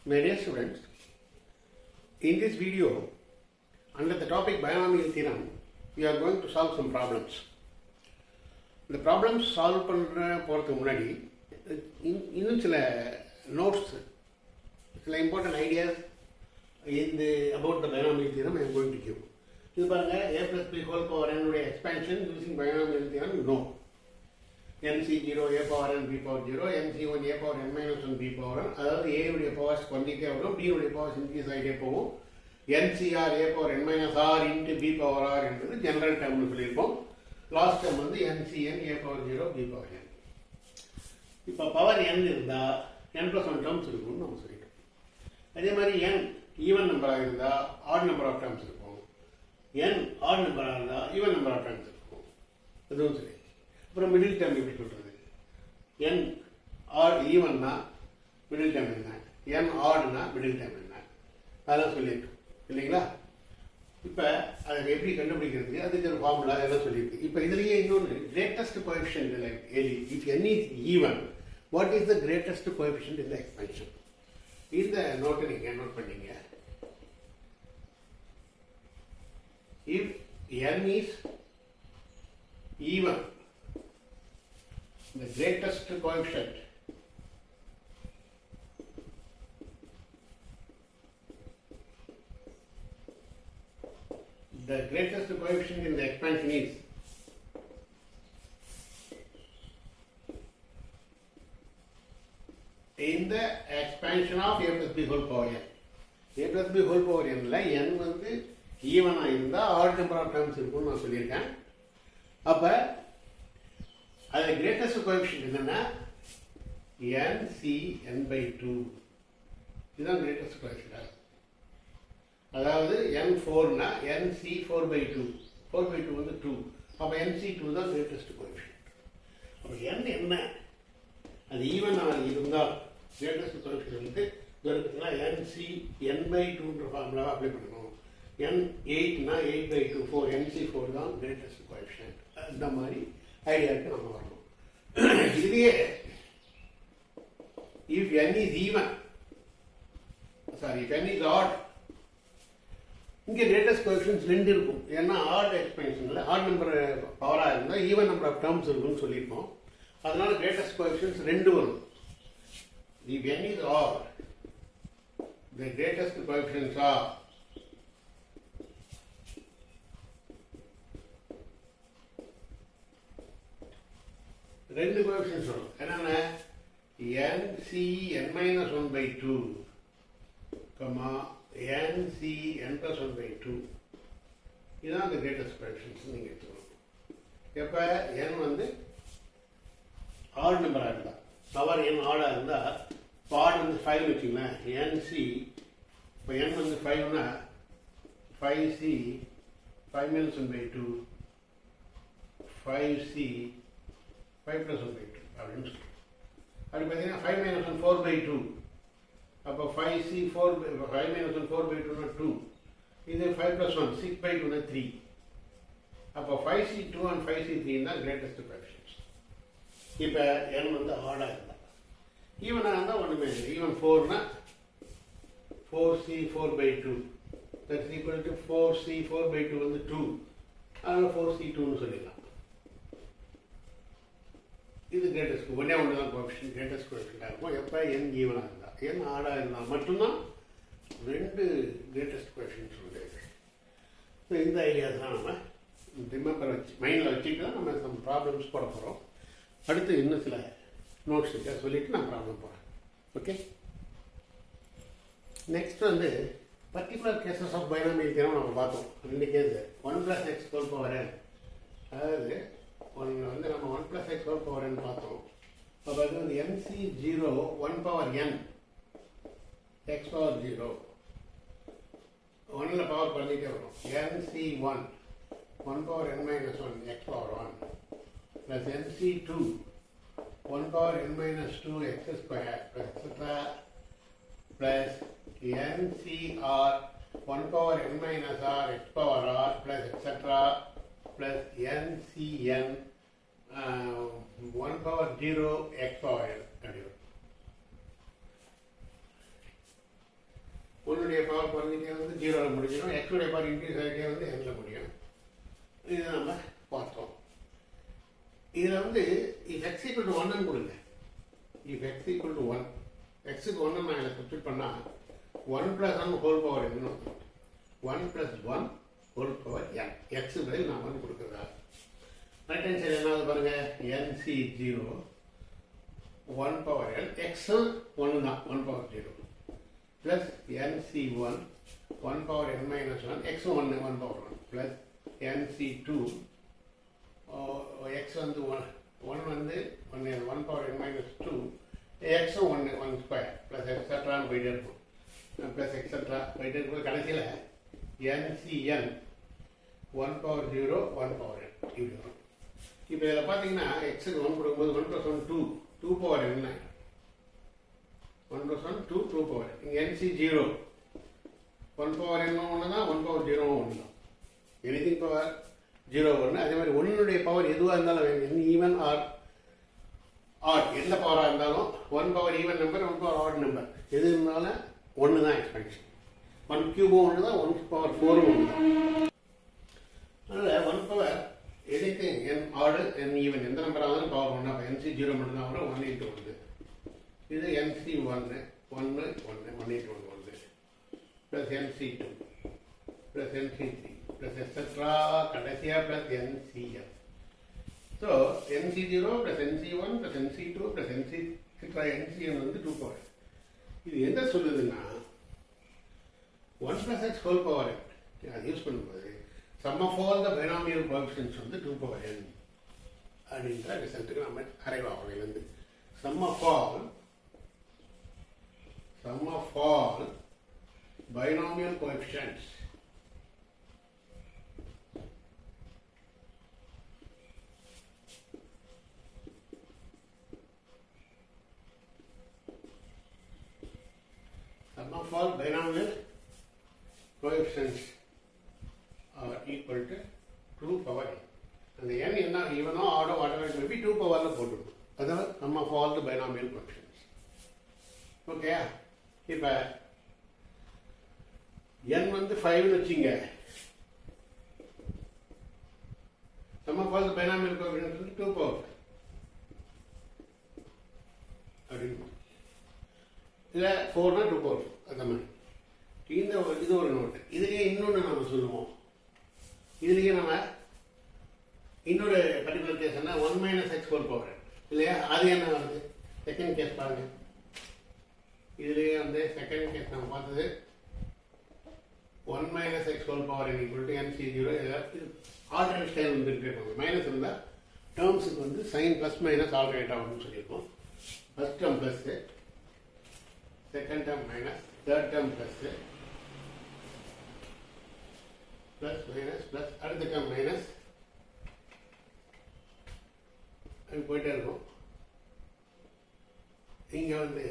My dear students, in this video, under the topic binomial theorem, we are going to solve some problems. The problems solve போகிறதுக்கு முன்னாடி இன்னும் சில notes, சில important ideas about the binomial theorem I am going to give. இது பாருங்க, a plus b whole power n உடைய expansion using binomial theorem no. nc0 a power n b power 0, nc1 a power n minus 1 b power n, அதாவது a உடைய powers குறைஞ்சிட்டே வரும், b உடைய powers increase ஆகிட்டே போகும். ncr a power n minus r into b power r என்பது general டேர்ம்னு சொல்லியிருப்போம். Last term வந்து ncn a power 0 b power n. இப்போ பவர் n இருந்தால் n plus 1 டேர்ம்ஸ் இருக்கும்னு நம்ம சொல்லிட்டோம். அதே மாதிரி n ஈவன் நம்பராக இருந்தால் ஆட் நம்பர் ஆஃப் டேர்ம்ஸ் இருக்கும், n ஆட் நம்பராக இருந்தால் ஈவன் நம்பர் ஆஃப் டேர்ம்ஸ் இருக்கும். அதுவும் சரி. அப்புறம் மிடில் டேர்ம் எப்படி சொல்கிறது? n ஆட் ஈவன்னா மிடில் டேர்ம் என்ன, n ஆட்னா மிடில் டேர்ம் என்ன, அதெல்லாம் சொல்லியிருக்கோம் இல்லைங்களா? இப்போ அதை எப்படி கண்டுபிடிக்கிறது, அதுக்கு ஒரு ஃபார்முலா எல்லாம் சொல்லியிருக்கு. இப்போ இதுலேயே இன்னொன்று கிரேட்டஸ்ட் கோஎஃபிஷியன்ட் இல்லை எலி. If n is even, what is the greatest coefficient in the expansion? இந்த நோட்டை நீங்கள் நோட் பண்ணீங்க. If n is even, the greatest coefficient in the expansion is in the expansion of a plus b whole power n. a plus b whole power n ல n வந்து ஈவனாக இருந்தால் add number of terms இருக்கும்னு நான் சொல்லியிருக்கேன். அப்போ அது greatest coefficient என்னென்னா nc(n/2). இதுதான் கிரேட்டஸ்ட் கோஎஃபிஷியன்ட். அதாவது n4னா nc4/2. 4/2 வந்து 2. அப்போ nc2 தான் கிரேட்டஸ்ட் கோஎஃபிஷியன்ட். அப்போ n என்ன, அது ஈவனாக இருந்தால் கிரேட்டஸ்ட் கோஎஃபிஷியன்ட் வந்து இருக்குதுன்னா nc(n/2)ன்ற ஃபார்முலாவை அப்ளை பண்ணணும். n8னா 8/2, 4, nc4 தான் கிரேட்டஸ்ட் கோஎஃபிஷியன்ட். இந்த மாதிரி ஐடியாவுக்கு நம்ம வரணும். இதுலேயே if n is even, if n is odd, இங்கே கிரேட்டஸ்ட் கோஎஃபிஷியன்ட்ஸ் 2 இருக்கும். ஏன்னா ஆட் எக்ஸ்பென்ஷனில் ஆட் நம்பர் பவராக இருந்தால் ஈவன் நம்பர் ஆஃப் டேர்ம்ஸ் இருக்கும்னு சொல்லியிருக்கோம். அதனால கிரேட்டஸ்ட் கோஎஃபிஷியன்ட்ஸ் 2 வரும். if n is odd, the greatest coefficients are ரெண்டு கோஎஃபிஷியன்ட்ஸ் வரும். என்னென்ன? nc(n-1/2) nc(n+1/2). இதுதான் அந்த கிரேட்டஸ்ட் கோஎஃபிஷியன்ட்ஸ் நீங்கள் எடுத்துக்கணும். எப்போ n வந்து ஆட் நம்பராக இருந்தால், பவர் n ஆடாக இருந்தால், ஆட் வந்து 5 வச்சுங்களேன், nc, இப்போ n வந்து 5னா 5c 5-1/2, 5c 5+1/2 அப்படின்னு சொல்லுவோம். அப்படி பார்த்தீங்கன்னா 5-1 4/2. அப்போ 5c 5-1 4/2னா 2. இது 5+1 6/2னா 3. அப்போ 5c2 and 5c3 தான் கிரேட்டஸ்ட் கோஎஃபிஷியன்ட்ஸ். இப்போ n வந்து ஆடாக இருந்தால், ஈவனாக இருந்தால் ஒன்றுமே இல்லை. ஈவன் 4னா 4c 4/2, that's equal to 4c 4/2 வந்து 2. அதனால் 4c2ன்னு சொல்லிடலாம். இது கிரேட்டஸ்ட் ஒன்றே ஒன்று தான் கோஎஃபிஷியன்ட், கிரேட்டஸ்ட் கோஎஃபிஷியன்ட்டாக இருக்கும். எப்போ n ஈவனாக இருந்தால், n ஆடாக இருந்தால் மட்டும்தான் 2 கிரேட்டஸ்ட் கோஎஃபிஷியன்ட்ஸ் உண்டு. ஸோ இந்த ஐடியாஸ் தான் நம்ம ரிமெம்பர் மைண்டில் வச்சுட்டு தான் நம்ம some ப்ராப்ளம்ஸ் போட போகிறோம். அடுத்து இன்னும் சில நோட்ஸ் இருக்க சொல்லிவிட்டு நான் ப்ராப்ளம் போகிறேன். ஓகே, நெக்ஸ்ட் வந்து particular cases of binomial theorem நம்ம பார்த்தோம். 2 case 1 + x whole power n, அதாவது ஒன்று வந்து நம்ம 1 + x whole power n பார்த்தோம். அப்போ அது வந்து nc0 1 power n x power 0, 1ல் பவர் பண்ணிகிட்டே வரும். nc1 1 power n-1 x power 1 plus nc2 1 power n-2 x square etc. plus ncr 1 power n-r x power r plus etc. plus ncn 1 power 0 x power n. ஒன்னுடைய power குறைஞ்சிட்டே வந்து 0ல் முடிஞ்சிடும். எக்ஸுடைய power increase ஆகிட்டே வந்து எண்ணில் முடியும். இது நம்ம பார்த்தோம். இதில் வந்து if x equal to 1 கொடுங்க. if x equal to 1, xக்கு 1 நான் இதில் சப்ஸ்டிட் பண்ணால் 1 + 1 ஹோல் பவர் என்ன? 1 + 1 ஹோல் பவர் n. x பதில் நான் 1 கொடுக்குறதா. ரைட் ஹேண்ட் சைடு என்ன பாருங்க, nc0 1 பவர் n, x 1 தான் 1 power 0 plus nc1 1 power n minus 1, x 1 1 power 1 plus nc2 x வந்து 1 வந்து 1 power n minus 2, x 1 square plus எக்ஸட்ரான்னு போயிட்டே இருக்கும். ப்ளஸ் எக்ஸட்ரா போயிட்டே இருக்கும். கடைசியில் ncn 1 பவர் 0 1 பவர் n இப்படி வரும். இப்போ இதில் பார்த்தீங்கன்னா எக்ஸுக்கு 1 கொடுக்கும்போது 1 + 1 2 2 பவர் n 1 + 1 2 2 பவர். இங்கே nc0 1 பவர் n 1 தான், 1 பவர் 0 1 தான். Anything power 0 1. அதே மாதிரி 1னுடைய பவர் எதுவாக இருந்தாலும் n ஈவன் ஆர் ஆட், எந்த பவராக இருந்தாலும் 1 power even number 1 power add number எது இருந்தாலும் 1 தான் எக்ஸ்பென்ஷன். 1 கியூபும் 1 தான், 1 பவர் 4ம் 1 தான். அதனால் 1 பவர் எனிதிங் n ஆடு n ஈவன் எந்த நம்பராக இருந்தாலும் பவர் 1. அப்போ nc0 மட்டும்தான் வரும், 1 × 1. இது nc1 1 1 1 × 1 1 plus nc2 plus nc3 plus extra கடைசியாக plus ncn. So nc0 plus nc1 plus nc2 plus ncn வந்து 2 பவர். இது என்ன சொல்லுதுன்னா 1 + x ஹோல் பவர் n. அது யூஸ் பண்ணும்போது sum of all the binomial coefficients வந்து 2 பவர் n அப்படின்ற ரிசல்ட்டுக்கு நம்ம அரைவாகும். இதுலேருந்து sum of all binomial coefficients are equal to 2 power n. And the n என்ன ஈவனோ ஆடோ whatever it may be 2 பவரில் போட்டுருக்கும். அதாவது sum of all the binomial coefficients. Okay, இப்போ n வந்து 5ன்னு வச்சுங்க. sum of all the binomial coefficients வந்து 2 power அப்படின்னு. இதில் 4னா 2 power அந்த மாதிரி. இது ஒரு நோட்டு. இதுலேயே இன்னொன்று நம்ம சொல்லுவோம். இதுலேயே நம்ம இன்னொரு பர்டிகுலர் கேஸ் என்ன 1 - x ஹோல் பவர் இல்லையா? அது என்ன வருது? செகண்ட் கேஸ் பாருங்க. இதுலேயே வந்து செகண்ட் கேஸ் நம்ம பார்த்தது 1 - x ஹோல் பவர் nc0. இது ஆல்டர்னேட் ஸ்டைல் வந்து இருப்போம். மைனஸ் இருந்தால் டேர்ம்ஸுக்கு வந்து சைன் ப்ளஸ் மைனஸ் ஆல்டர்னேட் ஆகும்னு சொல்லியிருக்கோம். First term plus, second term minus, third term plus, plus minus plus, அடுத்த டேர்ம் மைனஸ், அது போயிட்டே இருக்கும். இங்கே வந்து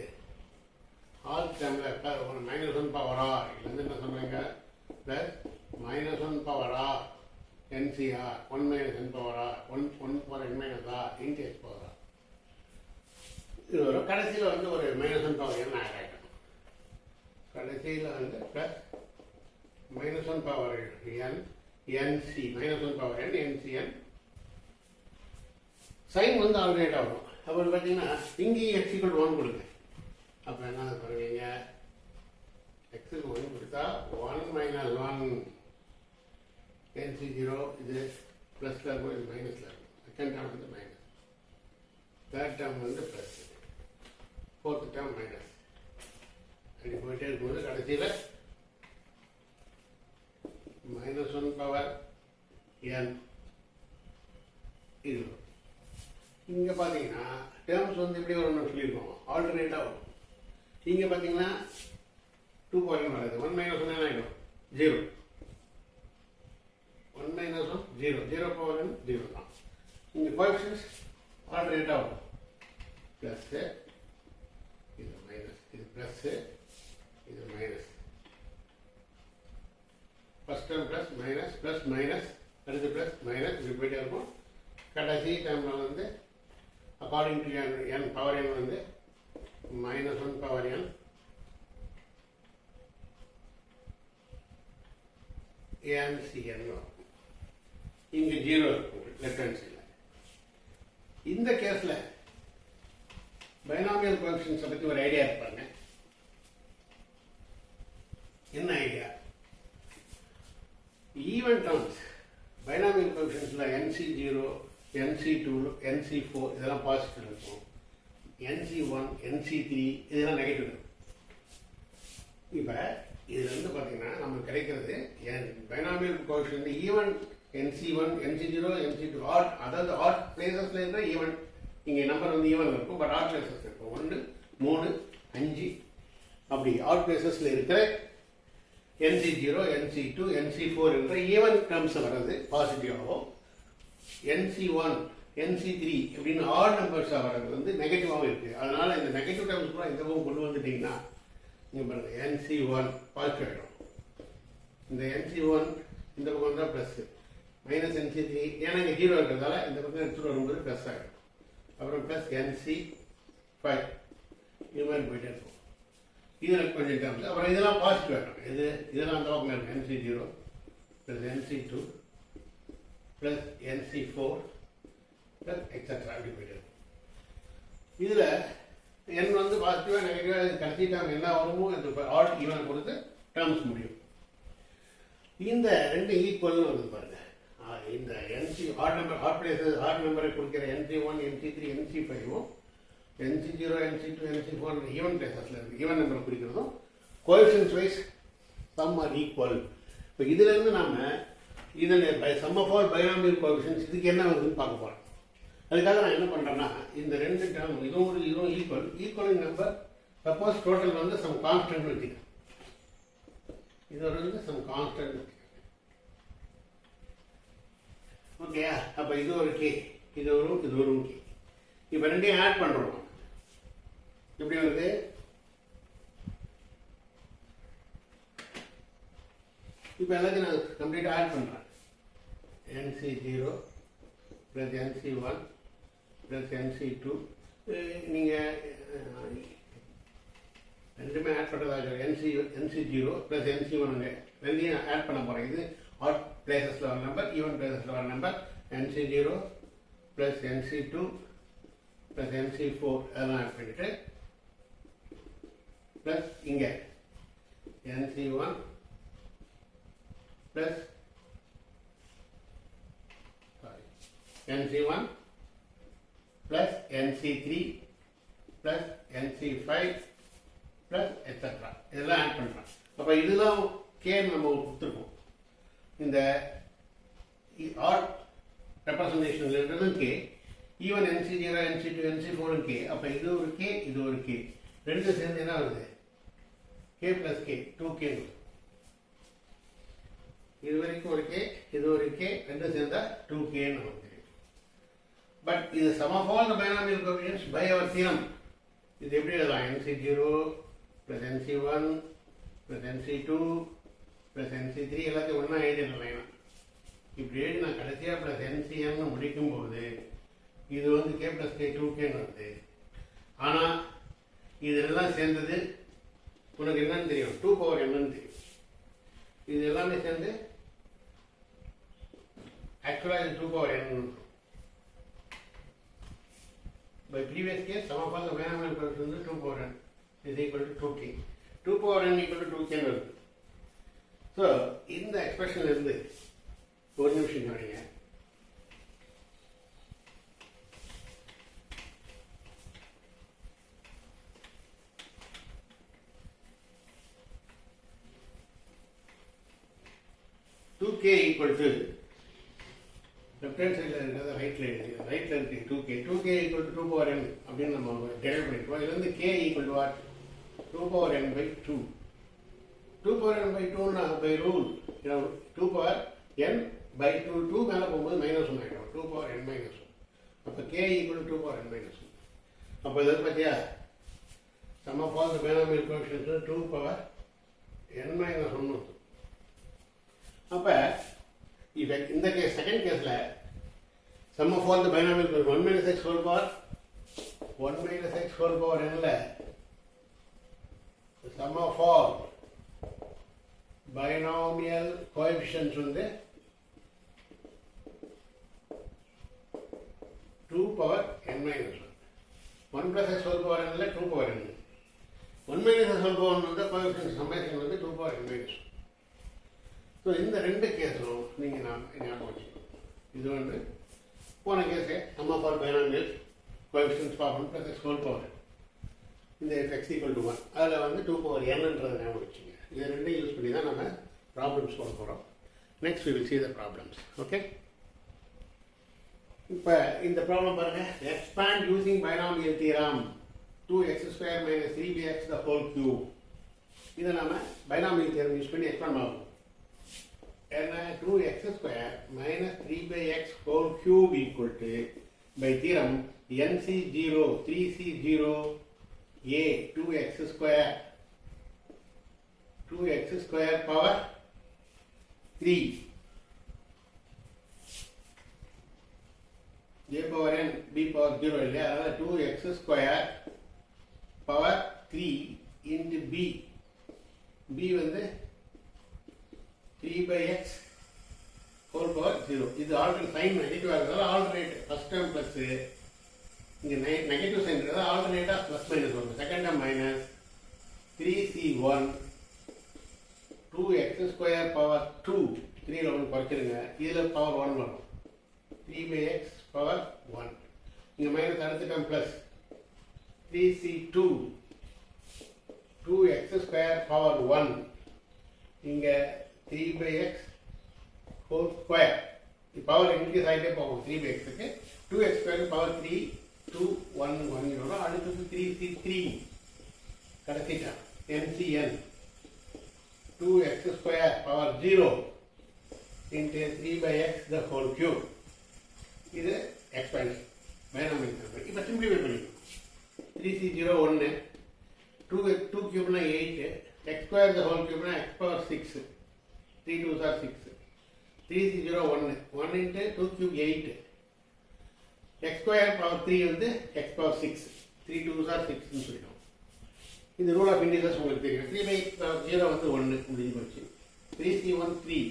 ஆல் டேர்மில் -1 பவர் ஆர் இல்லைன்னு என்ன சொன்னாங்க, plus -1 power R NCR 1 - n power R 1 power n - r into h power R. இது வரும். கடைசியில் வந்து ஒரு -1 பவர் n ஆட் ஆகிடும். கடைசியில் வந்து plus -1 power n NC -1 power n NCN. Sign வந்து ஆல்டர்னேட் ஆகும். அப்புறம் பார்த்தீங்கன்னா இங்கேயும் x = 1 கொடுங்க. அப்போ என்ன பண்ணுவீங்க, x க்கு 1 கொடுத்தா 1 - 1 NC0 இது ப்ளஸில் இருக்கும், இது மைனஸில் இருக்கும். செகண்ட் டேர்ம் வந்து மைனஸ், தேர்ட் டேர்ம் வந்து ப்ளஸ், ஃபோர்த் டேர்ம் மைனஸ். அப்படி போயிட்டே இருக்கும்போது கடைசியில் -1 பவர் n இது. இங்கே பார்த்தீங்கன்னா டேர்ம்ஸ் வந்து எப்படி வரும்னு சொல்லியிருக்கோம், ஆல்டர்னேட்டாக வரும். இங்கே பார்த்தீங்கன்னா 2 பவர் n வராது. 1 - 1 என்ன ஆகிடும், 0. 1 - 1 0, 0 பவர் n 0 தான். இங்கே கோஎஃபிஷியன்ட்ஸ் ஆல்டர்னேட்டாக வரும். ப்ளஸ்ஸு, இது மைனஸ், இது ப்ளஸ்ஸு, இது minus. First term plus minus plus minus, அடுத்து ப்ளஸ் மைனஸ், இது போயிட்டே இருக்கும். கடைசி டேர்மில் வந்து according to n power n வந்து -1 பவர் n NCN வரும். இங்கே 0 இருக்கும் லெஃப்ட் ஹேண்ட் சைடில். இந்த கேஸில் பைனாமியல் கோஎஃபிஷியன்ட்ஸை பற்றி ஒரு ஐடியா இருப்பாங்க. என்ன ஐடியா? ஈவன் டேர்ம்ஸ் பைனாமியல் கோஎஃபிஷியன்ட்ஸில் NC0, NC2, NC4 இதெல்லாம் பாசிட்டிவ் இருக்கும். NC1, NC3 இதெல்லாம் நெகட்டிவ் இருக்கும். இப்போ இதில் வந்து பார்த்தீங்கன்னா நமக்கு கிடைக்கிறது binomial coefficient even NC1, NC0, NC2 odd, அதாவது ஆட் பிளேசஸில் இருக்கிற ஈவன். இங்கே நம்பர் வந்து ஈவன் இருக்கும், பட் ஆட் பிளேசஸ் இருக்கும். 1, 3, 5 அப்படி ஆட் பிளேசஸில் இருக்கிற NC0, NC2, NC4 என்ற ஈவன் டேர்ம்ஸ் வர்றது பாசிட்டிவாகவும், NC1, NC3 அப்படின்னு ஆட் நம்பர்ஸாக வர்றது வந்து நெகட்டிவாகவும் இருக்குது. அதனால் இந்த நெகட்டிவ் டேர்ம்ஸ் கூட இந்த பக்கம் கொண்டு வந்துட்டிங்கன்னா இங்கே பாருங்கள், NC1 பாசிட்டிவ் ஆகிடும். இந்த NC1 இந்த பக்கம் தான் ப்ளஸ்ஸு, மைனஸ் NC3 ஏன்னா இங்கே 0 இருக்கிறதால இந்த பக்கம் எடுத்துகிட்டு வரும்போது ப்ளஸ் ஆகிடும். அப்புறம் ப்ளஸ் NC5 இது மாதிரி போயிட்டே இருக்கும். இதில் கொஞ்சம் டேர்ம்ஸ். அப்புறம் இதெல்லாம் பாசிட்டிவ் ஆகிடும். இதெல்லாம் அந்த பக்கம் இருக்கும். NC0 plus NC2 plus NC4 plus etcetera அப்படி போயிட்டு இருக்கும். இதில் n வந்து பாசிட்டிவாக நெகட்டிவாக கடைசி டேர்ம் என்ன வருமோ இந்த ஆட் ஈவன் பொறுத்து டேர்ம்ஸ் முடியும். இந்த ரெண்டு ஈக்குவல்னு வருது பாருங்க. இந்த NC odd number, odd places odd நம்பரை கொடுக்கிற NC1, NC3, NC5 NC0, NC2, NC4 even பிளேசஸில் இருக்குது. ஈவன் நம்பரை குறிக்கிறதும் coefficients wise sum are equal. இப்போ இதிலேருந்து நாம் இதில் sum of all binomial coefficients இதுக்கு என்ன வருதுன்னு பார்க்க போகிறோம். அதுக்காக நான் என்ன பண்ணுறேன்னா இந்த ரெண்டு டேர்ம் இதுவும் ஈக்குவலிங் நம்பர். சப்போஸ் டோட்டல் வந்து சம் கான்ஸ்டன்ட் வச்சுக்கேன். இது வந்து சம் கான்ஸ்டன்ட் வச்சுக்கேன். ஓகேயா? அப்போ இது ஒரு கே, இது ஒரு கே. இப்போ ரெண்டையும் ஆட் பண்ணுறோம். எப்படி வருது? இப்போ எல்லாத்தையும் நான் கம்ப்ளீட்டாக ஆட் பண்ணுறேன். NC0 plus NC1 plus NC2 நீங்கள் ரெண்டுமே ஆட் பண்ணுறதாக NC0 ப்ளஸ் NC1 ரெண்டையும் ஆட் பண்ண போகிறேன். இது ஆட் பிளேசஸில் வர நம்பர், ஈவன் பிளேசஸில் வர number. NC0 plus NC2 plus NC4 அதெல்லாம் ஆட் பண்ணிவிட்டு ப்ளஸ் இங்கே NC1 plus NC1 plus NC3 plus NC5 plus etc. இதெல்லாம் ஆட் பண்ணுறோம். அப்போ இதெல்லாம் கேன்னு நம்ம கொடுத்துருக்கோம். இந்த ஆட் ரெப்ரசன்டேஷனில் இருக்கிறதும் K, even NC0, NC2, NC4 K. அப்போ இது ஒரு கே, இது ஒரு கே, ரெண்டு சேர்ந்து என்ன வருது? K plus K, 2K. இது வரைக்கும் ஒரு கே, இது ஒரு கே, ரெண்டு சேர்ந்தா 2Kன்னு வருது. But இது sum of all the binomial coefficients by our theorem. இது எப்படி எழுதலாம்? NC0 plus NC1 plus NC2 plus NC3 எல்லாத்தையும் ஒன்றா எழுதிடலாம். இப்படி எழுதி நான் கடைசியாக plus NCN முடிக்கும்போது இது வந்து K plus K 2Kன்னு வருது. ஆனால் இதெல்லாம் சேர்ந்தது உனக்கு என்னன்னு தெரியும்? 2 power என்னன்னு தெரியும். இது எல்லாமே சேர்ந்து ஆக்சுவலாக இது 2 power n. By previous case, sum of all the binomial coefficients 2 power n is equal to 2k. 2 power n equal to 2k வருது. ஸோ இந்த எக்ஸ்பிரஷன்ல இருந்து ஒரு நிமிஷம் கவனிங்க. K equal to left hand side இருக்கிறது ரைட்ல இருக்கு 2k. 2k equal to 2 power n அப்படின்னு நம்ம டெரைவ் பண்ணிருக்கோம். இதுல இருந்து k equal to what? 2 power n by 2. 2 power n by 2 னா by rule 2 power n by 2 2 மேல போகும்போது -1 ஆயிடும். 2 power n minus 1. அப்ப k equal to 2 power n minus 1. அப்ப இத பத்தியா sum of all the binomial coefficients 2 power n minus 1. அப்ப in the case, second case la sum of all the binomial coefficients 1 minus x whole power 1 minus x whole power n la the sum of all binomial coefficients வந்து 2 power n minus 1. 1 plus x whole power n இல்லை 2 power n. 1 minus x whole power n வந்து coefficient summation வந்து 2 power n minus 1. So இந்த ரெண்டு கேஸும் நீங்கள் ஞாபகம் வச்சுக்கணும். இது வந்து போன case sum of all binomial coefficients of 1 plus x whole power n. இந்த x equal to 1 அதில் வந்து 2 power nன்றதை ஞாபகம் வச்சுங்க. இது ரெண்டையும் யூஸ் பண்ணி தான் நம்ம ப்ராப்ளம்ஸ் போட போகிறோம். Next we will see the problems. Okay, இப்போ இந்த ப்ராப்ளம் பாருங்கள். Expand using binomial theorem 2x square minus 3bx the whole cube. இதை நம்ம பைனாமியல் தியரம் யூஸ் பண்ணி எக்ஸ்பேண்ட் ஆகும். என்ன 2x square minus 3x whole cube equal to by theorem nc0 3c0 a 2x square power 3 a power n b power 0 இல்லையா, அதாவது 2x square power 3 into b வந்து 3 by x whole power 0. இது alternate sign negative ஆகிறதால alternate first term plus இங்கே negative sign இருக்கிறதா ஆல்டர்னேட்டாக plus minus வரும். Second term minus 3c1 2x square power 2 3ல ஒன்று குறைச்சிருங்க, இதில் பவர் 1 வரும். 3 by x power 1 இங்கே மைனஸ் அடுத்த term plus 3c2 2x square power 1 இங்கே 3 by x whole square. Power increase ஆகிட்டே போகும் 3 by xக்கு 2x square power 3 2 1 1 அடுத்தது 3c3 கடைசிட்டா ncn 2x square power 0 into 3 by x the whole cube. இது expansion binomial theorem. இப்போ simplify பண்ணிக்கணும். 3c0 1 2 cube 8 x square the whole cube x power 6 3 2s are 6 3c0 1 into 2 cube 8 x square power 3 வந்து x power 6 3 2s are 6 ன்னு சொல்லிட்டோம். இந்த rule of integers உங்களுக்கு தெரியும். 3 by x power 0 வந்து 1 முடிஞ்சு போச்சு. 3c1 3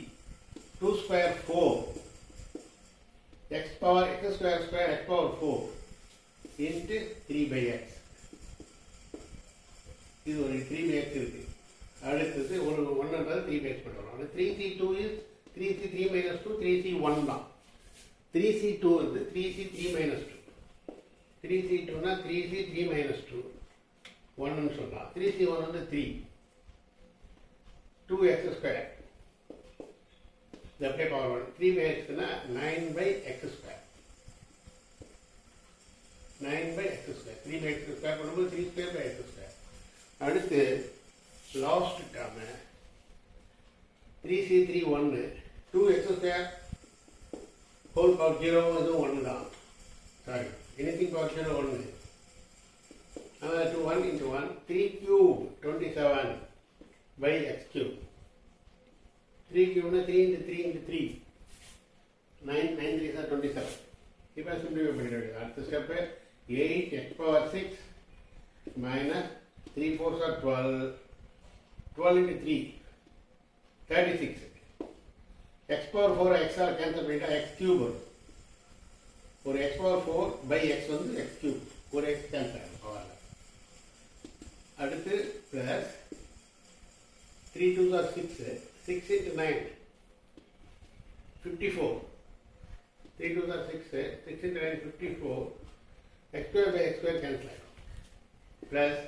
2 square 4 x square x power 4 into 3 by x. இது ஒரு 3 by x இருக்கு. அடுத்தது ஒரு 1ன்றது 3 by x பண்ணுறோம். அது 3c2 is 3c3 minus 2 3c1 தான். 3c2 வந்து 3c3 minus 2 3c2னா 3c3 minus 2 1ன்னு சொல்லலாம். 3c1 வந்து 3 2x square the power 1 3 by x னா 9 by x square 9 by x square 3 by x square பண்ணும்போது 3 square by x square. அடுத்து last term 3c3 1 2x square whole power 0 இது 1 தான். Sorry, anything power 0 1 to 1 into 1 3 cube 27 by x cube 3 cube 3 into 3 into 3 9 9 3s are 27. இப்போ simplify பண்ணிடுங்க. அடுத்த step 8 x power 6 minus 3 4s are 12 12 into 3 36 x power 4 x R cancel பண்ணிட்டா x cube வரும். ஒரு x power 4 by x வந்து x cube ஒரு x cancel ஆகும் பவரில். அடுத்து plus 3 2s are 6 6 into 9 54 3 2s are 6 6 into 9 54 x square by x square cancel ஆகும். Plus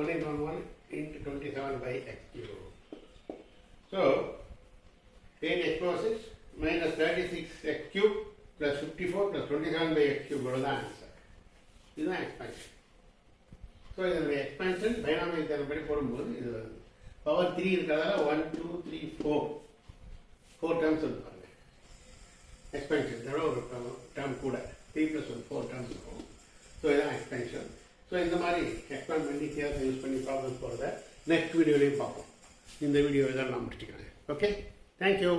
1 into 1 into 27 by x cube. So 8 x power 6 minus 36 x cube plus 54 plus 27 by x cube தான் answer. இதுதான் expansion. So இதனுடைய expansion binomial theorem படி போடும்போது இது வருது. Power 3 இருக்கிறதால 1 2 3 4 terms வந்து பாருங்க. எக்ஸ்பேன்ஷன் இதோட ஒரு டேர்ம் கூட 3 plus 1 4 டேர்ம்ஸ் இருக்கும். ஸோ இதுதான் எக்ஸ்பேன்ஷன். ஸோ இந்த மாதிரி எக்ஸ்பேண்ட் பண்ணி தியரத்தை யூஸ் பண்ணி ப்ராப்ளம்ஸ் போகிறத நெக்ஸ்ட் வீடியோலையும் பார்ப்போம். இந்த வீடியோ தான் நான் முடிச்சுக்கிறேன். Okay, thank you.